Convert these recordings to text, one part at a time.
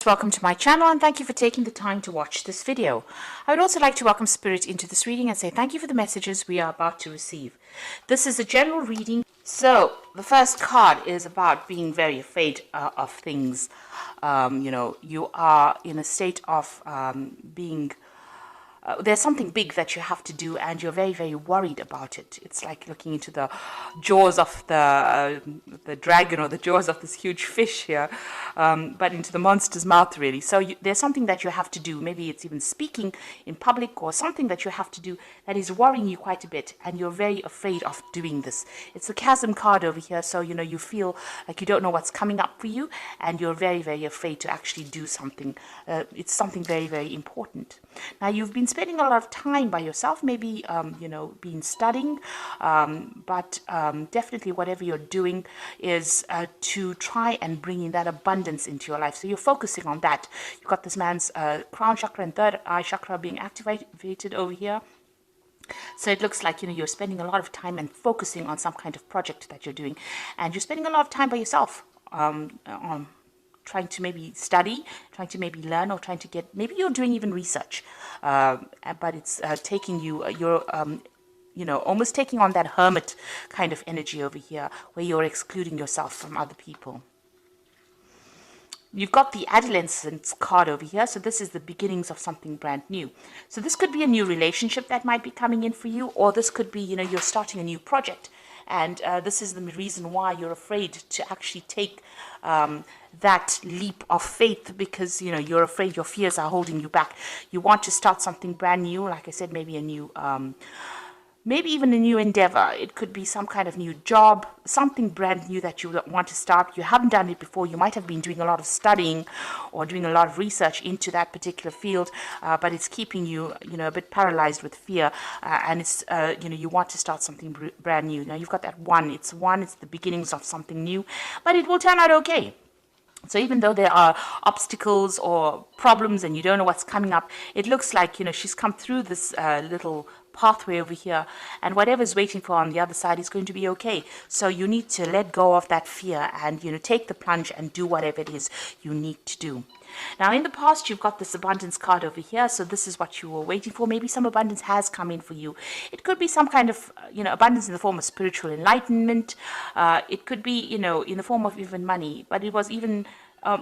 Welcome to my channel and thank you for taking the time to watch this video. I would also like to welcome Spirit into this reading and say thank you for the messages we are about to receive. This is a general reading. So the first card is about being very afraid of things. You are in a state of being there's something big that you have to do and you're very, very worried about it. It's like looking into the jaws of the dragon or the jaws of this huge fish here, but into the monster's mouth, really. So there's something that you have to do. Maybe it's even speaking in public or something that you have to do that is worrying you quite a bit, and you're very afraid of doing this. It's the chasm card over here, so you feel like you don't know what's coming up for you, and you're very, very afraid to actually do something. It's something very, very important. Now, you've been spending a lot of time by yourself, maybe, been studying, but definitely whatever you're doing is to try and bring in that abundance into your life. So you're focusing on that. You've got this man's crown chakra and third eye chakra being activated over here. So it looks like, you're spending a lot of time and focusing on some kind of project that you're doing. And you're spending a lot of time by yourself on trying to maybe study, trying to maybe learn, or trying to get, maybe you're doing even research, but it's taking you, you're almost taking on that hermit kind of energy over here, where you're excluding yourself from other people. You've got the adolescence card over here, so this is the beginnings of something brand new. So this could be a new relationship that might be coming in for you, or this could be, you're starting a new project. And this is the reason why you're afraid to actually take that leap of faith, because you're afraid your fears are holding you back. You want to start something brand new, like I said, maybe a new maybe even a new endeavor. It could be some kind of new job, something brand new that you want to start. You haven't done it before. You might have been doing a lot of studying or doing a lot of research into that particular field, but it's keeping you, a bit paralyzed with fear. And it's, you want to start something brand new. Now you've got that one. It's the beginnings of something new, but it will turn out okay. So even though there are obstacles or problems and you don't know what's coming up, it looks like, she's come through this little pathway over here, and whatever's waiting for on the other side is going to be okay. So you need to let go of that fear and, take the plunge and do whatever it is you need to do. Now, in the past, you've got this abundance card over here. So this is what you were waiting for. Maybe some abundance has come in for you. It could be some kind of, abundance in the form of spiritual enlightenment. It could be, in the form of even money, but it was even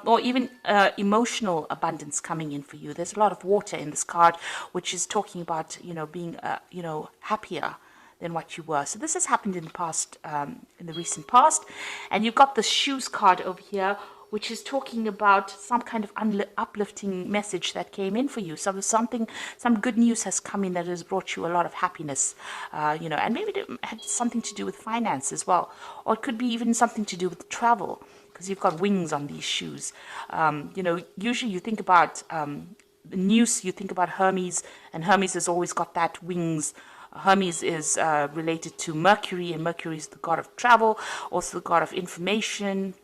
or even emotional abundance coming in for you. There's a lot of water in this card, which is talking about, being, happier than what you were. So this has happened in the past, in the recent past. And you've got the shoes card over here, which is talking about some kind of uplifting message that came in for you. So there's some good news has come in that has brought you a lot of happiness, and maybe it had something to do with finance as well. Or it could be even something to do with travel, because you've got wings on these shoes. Usually you think about the news, you think about Hermes, and Hermes has always got that wings. Hermes is related to Mercury, and Mercury is the god of travel, also the god of information,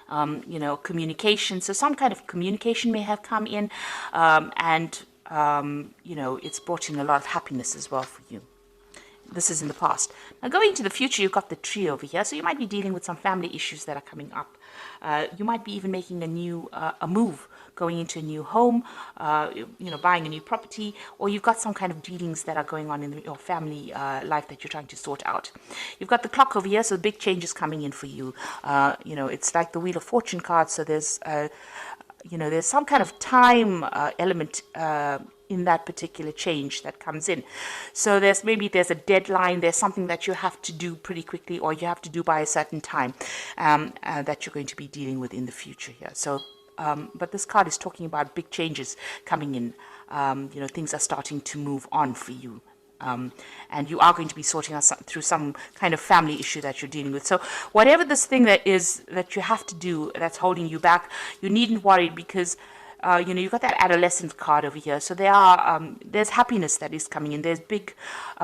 communication. So some kind of communication may have come in, and it's brought in a lot of happiness as well for you. This is in the past. Now, going into the future, you've got the tree over here. So you might be dealing with some family issues that are coming up. You might be even making a new a move, going into a new home, buying a new property, or you've got some kind of dealings that are going on in your family life that you're trying to sort out. You've got the clock over here, so big changes coming in for you. It's like the Wheel of Fortune card. So there's there's some kind of time element in that particular change that comes in. So there's a deadline, there's something that you have to do pretty quickly, or you have to do by a certain time, that you're going to be dealing with in the future here. So but this card is talking about big changes coming in. Things are starting to move on for you. And you are going to be sorting out through some kind of family issue that you're dealing with. So whatever this thing that is that you have to do that's holding you back, you needn't worry, because you've got that adolescent card over here. So there's happiness that is coming in. There's big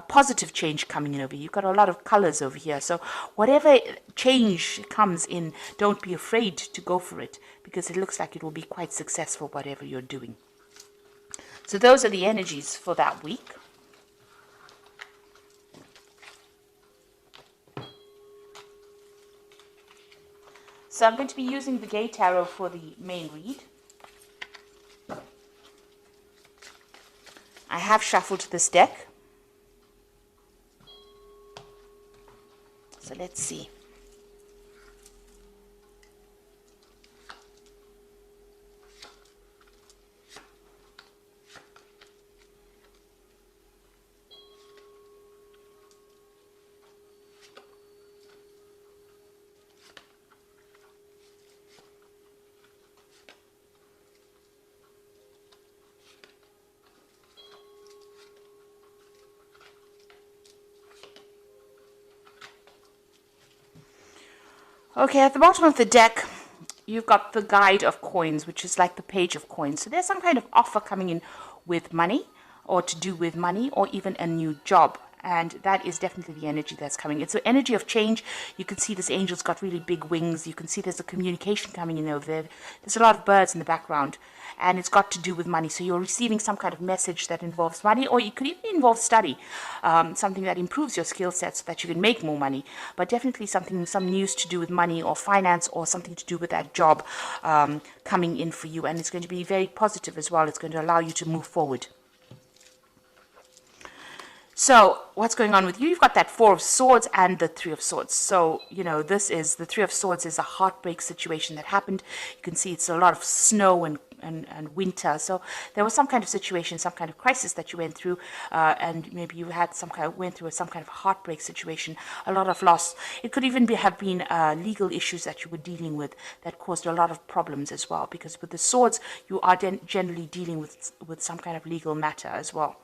positive change coming in over here. You've got a lot of colors over here. So whatever change comes in, don't be afraid to go for it, because it looks like it will be quite successful, whatever you're doing. So those are the energies for that week. So I'm going to be using the Gay Tarot for the main read. I have shuffled this deck. So let's see. Okay, at the bottom of the deck, you've got the guide of coins, which is like the page of coins. So there's some kind of offer coming in with money, or to do with money, or even a new job. And that is definitely the energy that's coming. It's the energy of change. You can see this angel's got really big wings. You can see there's a communication coming in over there. There's a lot of birds in the background. And it's got to do with money. So you're receiving some kind of message that involves money, or it could even involve study, something that improves your skill set so that you can make more money. But definitely some news to do with money or finance, or something to do with that job coming in for you. And it's going to be very positive as well. It's going to allow you to move forward. So what's going on with you? You've got that Four of Swords and the Three of Swords. So, this is the Three of Swords is a heartbreak situation that happened. You can see it's a lot of snow and winter. So there was some kind of situation, some kind of crisis that you went through, and maybe you had went through some kind of heartbreak situation, a lot of loss. It could even have been legal issues that you were dealing with that caused a lot of problems as well. Because with the swords, you are generally dealing with some kind of legal matter as well.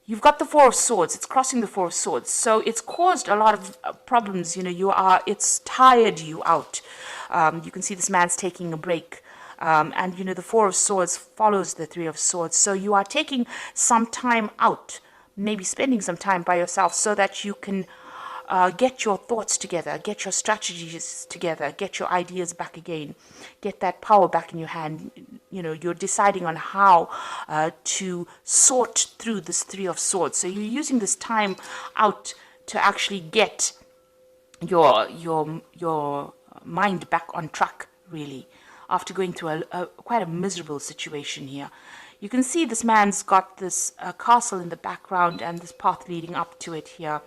You've got the Four of Swords. It's crossing the Four of Swords. So it's caused a lot of problems. It's tired you out. You can see this man's taking a break. And the Four of Swords follows the Three of Swords. So you are taking some time out, maybe spending some time by yourself so that you can get your thoughts together, get your strategies together, get your ideas back again, get that power back in your hand. You're deciding on how to sort through this Three of Swords. So you're using this time out to actually get your mind back on track, really, after going through quite a miserable situation here. You can see this man's got this castle in the background and this path leading up to it here.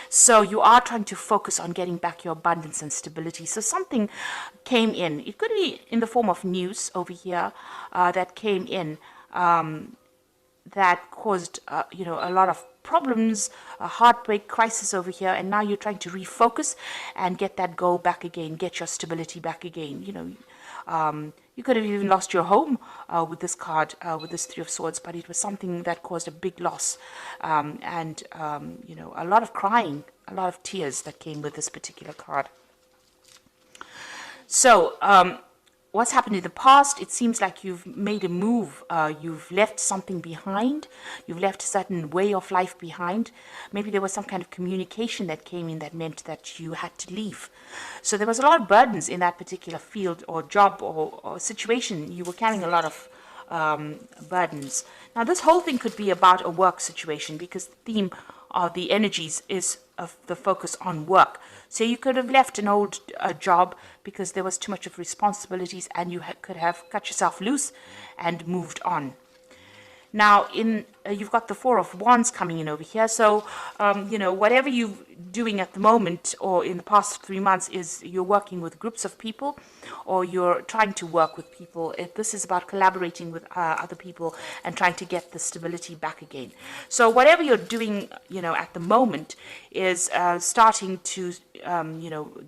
So you are trying to focus on getting back your abundance and stability. So something came in. It could be in the form of news over here that came in that caused, a lot of problems, a heartbreak, crisis over here. And now you're trying to refocus and get that goal back again, get your stability back again. You could have even lost your home with this card, with this Three of Swords, but it was something that caused a big loss and a lot of crying, a lot of tears that came with this particular card. So what's happened in the past, it seems like you've made a move, you've left something behind, you've left a certain way of life behind. Maybe there was some kind of communication that came in that meant that you had to leave. So there was a lot of burdens in that particular field or job or situation. You were carrying a lot of burdens. Now this whole thing could be about a work situation, because the theme of the energies is of the focus on work. So you could have left an old job because there was too much of responsibilities, and you could have cut yourself loose and moved on. Now, you've got the Four of Wands coming in over here. So, whatever you're doing at the moment or in the past 3 months is you're working with groups of people, or you're trying to work with people. This is about collaborating with other people and trying to get the stability back again. So whatever you're doing, at the moment is starting to,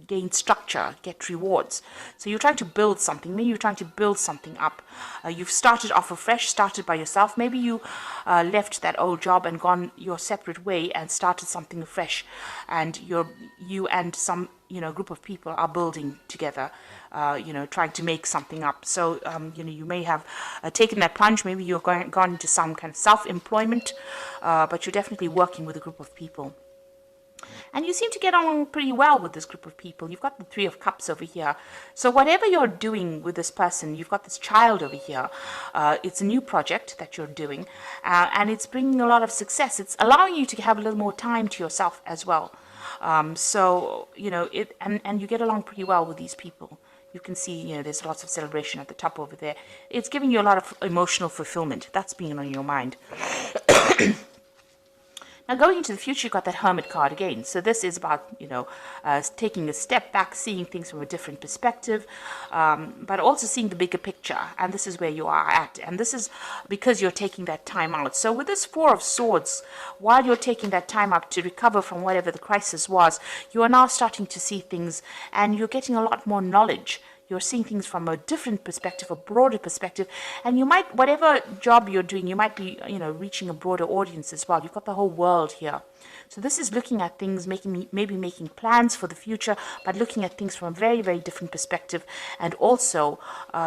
gain structure, get rewards. So you're trying to build something. Maybe you're trying to build something up. You've started off afresh, started by yourself. Maybe you left that old job and gone your separate way and started something afresh, and you and some group of people are building together, trying to make something up. So you may have taken that plunge. Maybe you're gone into some kind of self-employment, but you're definitely working with a group of people. And you seem to get on pretty well with this group of people. You've got the Three of Cups over here. So whatever you're doing with this person, you've got this child over here. It's a new project that you're doing, and it's bringing a lot of success. It's allowing you to have a little more time to yourself as well. And you get along pretty well with these people. You can see, there's lots of celebration at the top over there. It's giving you a lot of emotional fulfillment. That's being on your mind. Now, going into the future, you've got that Hermit card again. So this is about, taking a step back, seeing things from a different perspective, but also seeing the bigger picture. And this is where you are at. And this is because you're taking that time out. So with this Four of Swords, while you're taking that time out to recover from whatever the crisis was, you are now starting to see things and you're getting a lot more knowledge. You're seeing things from a different perspective, a broader perspective, and you might, whatever job you're doing, you might be, reaching a broader audience as well. You've got the whole world here. So this is looking at things, maybe making plans for the future, but looking at things from a very, very different perspective. And also,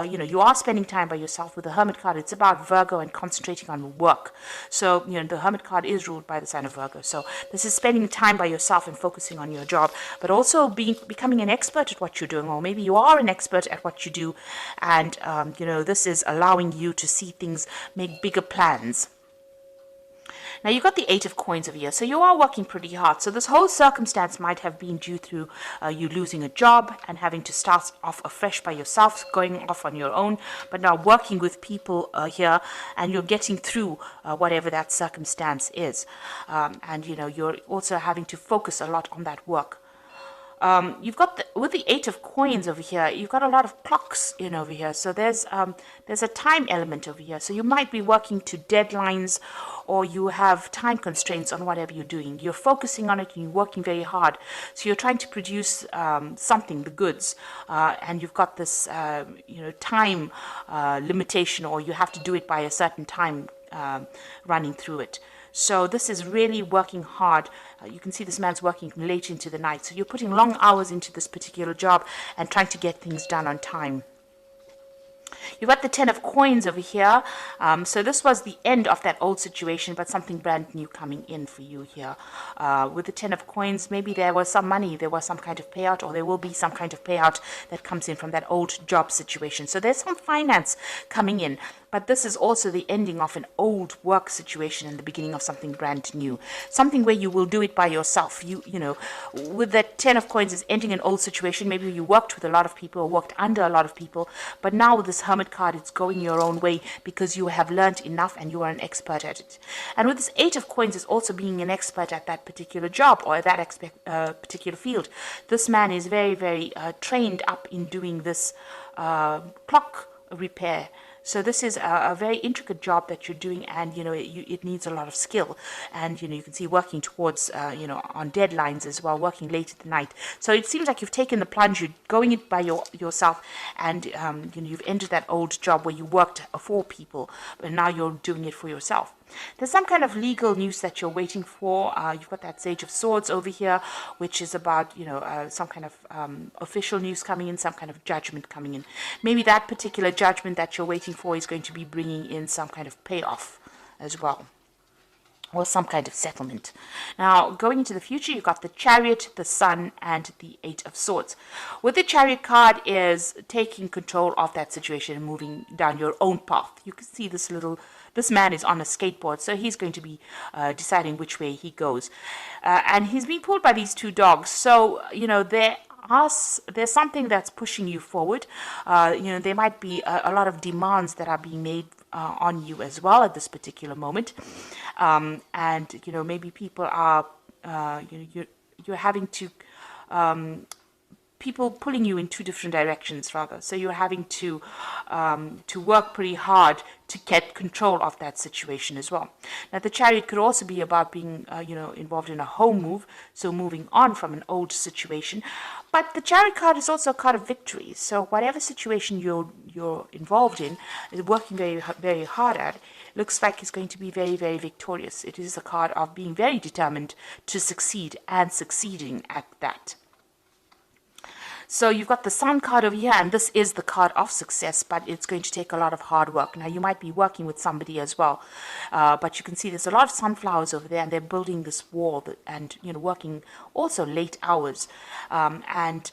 you are spending time by yourself with the Hermit card. It's about Virgo and concentrating on work. So, the Hermit card is ruled by the sign of Virgo. So this is spending time by yourself and focusing on your job, but also becoming an expert at what you're doing, or maybe you are an expert at what you do. And, this is allowing you to see things, make bigger plans. Now, you've got the Eight of Coins over here, so you are working pretty hard. So this whole circumstance might have been due through you losing a job and having to start off afresh by yourself, going off on your own, but now working with people here, and you're getting through whatever that circumstance is. And, you're also having to focus a lot on that work. You've got with the Eight of Coins over here, you've got a lot of clocks in over here. So there's a time element over here. So you might be working to deadlines, or you have time constraints on whatever you're doing. You're focusing on it and you're working very hard. So you're trying to produce something, the goods, and you've got this time limitation, or you have to do it by a certain time running through it. So this is really working hard. You can see this man's working late into the night. So you're putting long hours into this particular job and trying to get things done on time. You've got the Ten of Coins over here. So this was the end of that old situation, but something brand new coming in for you here. With the Ten of Coins, maybe there was some money, there was some kind of payout, or there will be some kind of payout that comes in from that old job situation. So there's some finance coming in. But this is also the ending of an old work situation and the beginning of something brand new. Something where you will do it by yourself. With that Ten of Coins is ending an old situation. Maybe you worked with a lot of people or worked under a lot of people. But now with this Hermit card, it's going your own way because you have learned enough and you are an expert at it. And with this Eight of Coins is also being an expert at that particular job or that particular field. This man is very, very trained up in doing this clock repair. So this is a very intricate job that you're doing, and it needs a lot of skill. And you can see working towards on deadlines as well, working late at the night. So it seems like you've taken the plunge, you're going it by yourself, and you've entered that old job where you worked for people, but now you're doing it for yourself. There's some kind of legal news that you're waiting for. You've got that Sage of Swords over here, which is about, some kind of official news coming in, some kind of judgment coming in. Maybe that particular judgment that you're waiting for is going to be bringing in some kind of payoff as well, or some kind of settlement. Now, going into the future, you've got the Chariot, the Sun, and the Eight of Swords. With the Chariot card is taking control of that situation and moving down your own path. You can see this man is on a skateboard, so he's going to be deciding which way he goes. And he's being pulled by these two dogs. So, there's something that's pushing you forward. There might be a lot of demands that are being made on you as well at this particular moment. And, maybe people are, you're having to, people pulling you in two different directions, rather. So you're having to work pretty hard to get control of that situation as well. Now, the Chariot could also be about being, involved in a home move, so moving on from an old situation. But the Chariot card is also a card of victory. So whatever situation you're involved in, working very, very hard at, looks like it's going to be very, very victorious. It is a card of being very determined to succeed and succeeding at that. So you've got the Sun card over here, and this is the card of success, but it's going to take a lot of hard work. Now, you might be working with somebody as well, but you can see there's a lot of sunflowers over there, and they're building this wall and, working also late hours. And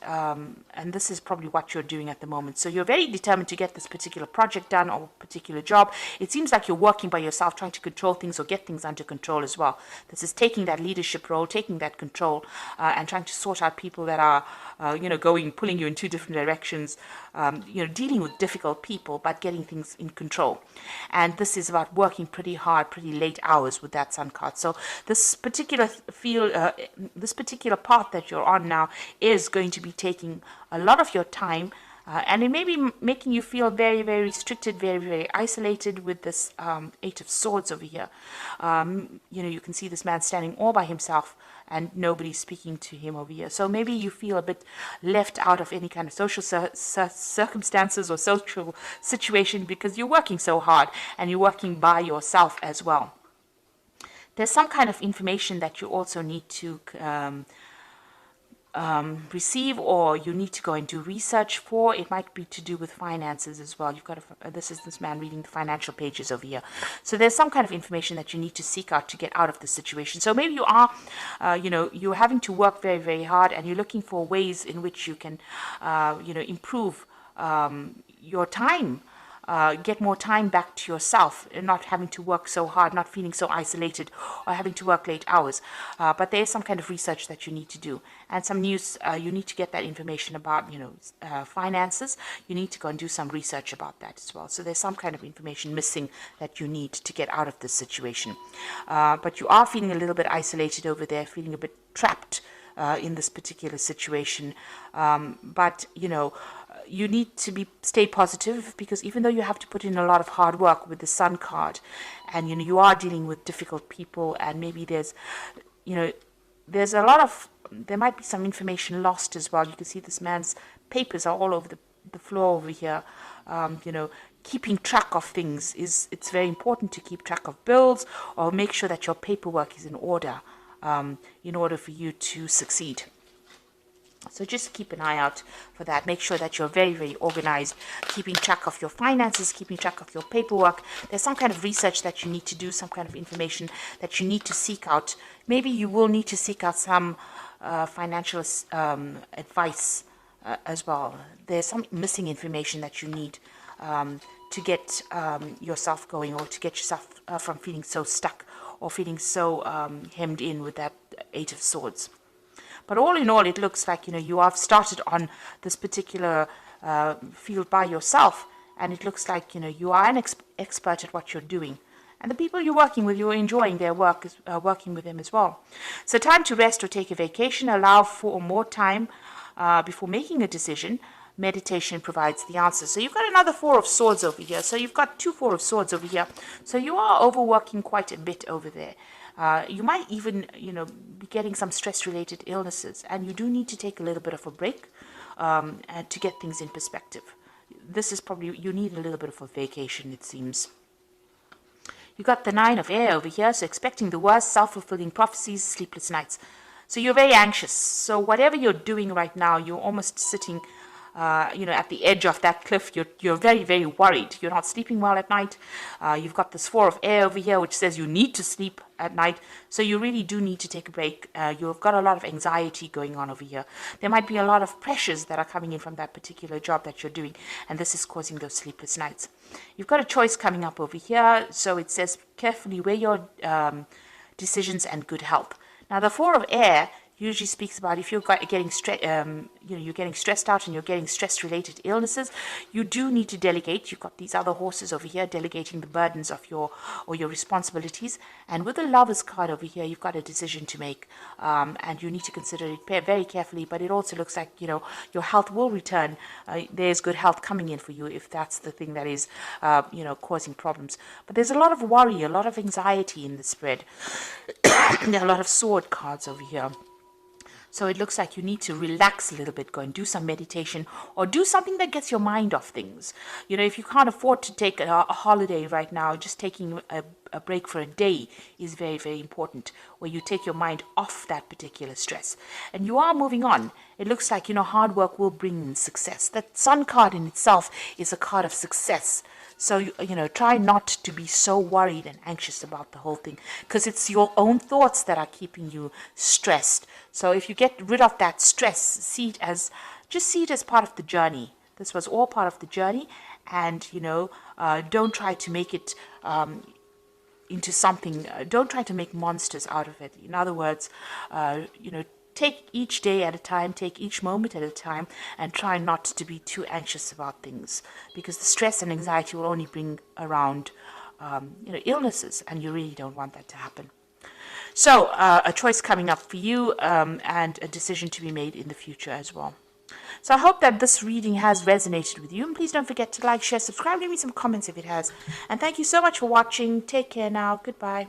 this is probably what you're doing at the moment. So you're very determined to get this particular project done or particular job. It seems like you're working by yourself, trying to control things or get things under control as well. This is taking that leadership role, taking that control, and trying to sort out people that are, going pulling you in two different directions, dealing with difficult people, but getting things in control. And this is about working pretty hard, pretty late hours with that sun card. So this particular this particular path that you're on now is going to be taking a lot of your time. And it may be making you feel very, very restricted, very, very isolated with this Eight of Swords over here. You can see this man standing all by himself and nobody's speaking to him over here. So maybe you feel a bit left out of any kind of social circumstances or social situation because you're working so hard and you're working by yourself as well. There's some kind of information that you also need to receive, or you need to go and do research for. It might be to do with finances as well. You've got this is this man reading the financial pages over here. So there's some kind of information that you need to seek out to get out of the situation. So maybe you are, you're having to work very, very hard, and you're looking for ways in which you can, improve your time. Get more time back to yourself, and not having to work so hard, not feeling so isolated, or having to work late hours. But there is some kind of research that you need to do, and some news. You need to get that information about, finances. You need to go and do some research about that as well. So there's some kind of information missing that you need to get out of this situation. But you are feeling a little bit isolated over there, feeling a bit trapped in this particular situation. But you need to stay positive, because even though you have to put in a lot of hard work with the Sun card, and you are dealing with difficult people, and maybe there's a lot of, there might be some information lost as well. You can see this man's papers are all over the floor over here. Keeping track of things it's very important to keep track of bills, or make sure that your paperwork is in order for you to succeed. So just keep an eye out for that. Make sure that you're very, very organized, keeping track of your finances, keeping track of your paperwork. There's some kind of research that you need to do, some kind of information that you need to seek out. Maybe you will need to seek out some financial advice as well. There's some missing information that you need to get yourself going, or to get yourself from feeling so stuck, or feeling so hemmed in with that Eight of Swords. But all in all, it looks like, you have started on this particular field by yourself, and it looks like, you are an expert at what you're doing. And the people you're working with, you're enjoying their work, working with them as well. So time to rest or take a vacation. Allow for more time before making a decision. Meditation provides the answer. So you've got another Four of Swords over here. So you've got two Four of Swords over here. So you are overworking quite a bit over there. You might even, be getting some stress-related illnesses, and you do need to take a little bit of a break to get things in perspective. This is probably, you need a little bit of a vacation, it seems. You got the Nine of Air over here, so expecting the worst, self-fulfilling prophecies, sleepless nights. So you're very anxious. So whatever you're doing right now, you're almost sitting at the edge of that cliff. You're very, very worried. You're not sleeping well at night. You've got this Four of Air over here, which says you need to sleep at night. So you really do need to take a break. You've got a lot of anxiety going on over here. There might be a lot of pressures that are coming in from that particular job that you're doing, and this is causing those sleepless nights. You've got a choice coming up over here. So it says carefully weigh your decisions and good health. Now the Four of Air usually speaks about if you're getting you're getting stressed out and you're getting stress-related illnesses, you do need to delegate. You've got these other horses over here delegating the burdens of your responsibilities. And with the Lover's card over here, you've got a decision to make, and you need to consider it very carefully. But it also looks like your health will return. There's good health coming in for you if that's the thing that is causing problems. But there's a lot of worry, a lot of anxiety in the spread. There are a lot of sword cards over here. So it looks like you need to relax a little bit, go and do some meditation, or do something that gets your mind off things. If you can't afford to take a holiday right now, just taking a break for a day is very, very important, where you take your mind off that particular stress. And you are moving on. It looks like, hard work will bring in success. That Sun card in itself is a card of success. So, try not to be so worried and anxious about the whole thing, because it's your own thoughts that are keeping you stressed. So if you get rid of that stress, see it as part of the journey. This was all part of the journey, and, don't try to make it into something, don't try to make monsters out of it. In other words, take each day at a time, take each moment at a time, and try not to be too anxious about things, because the stress and anxiety will only bring around illnesses, and you really don't want that to happen. So a choice coming up for you, and a decision to be made in the future as well. So I hope that this reading has resonated with you. And please don't forget to like, share, subscribe, leave me some comments if it has. And thank you so much for watching. Take care now. Goodbye.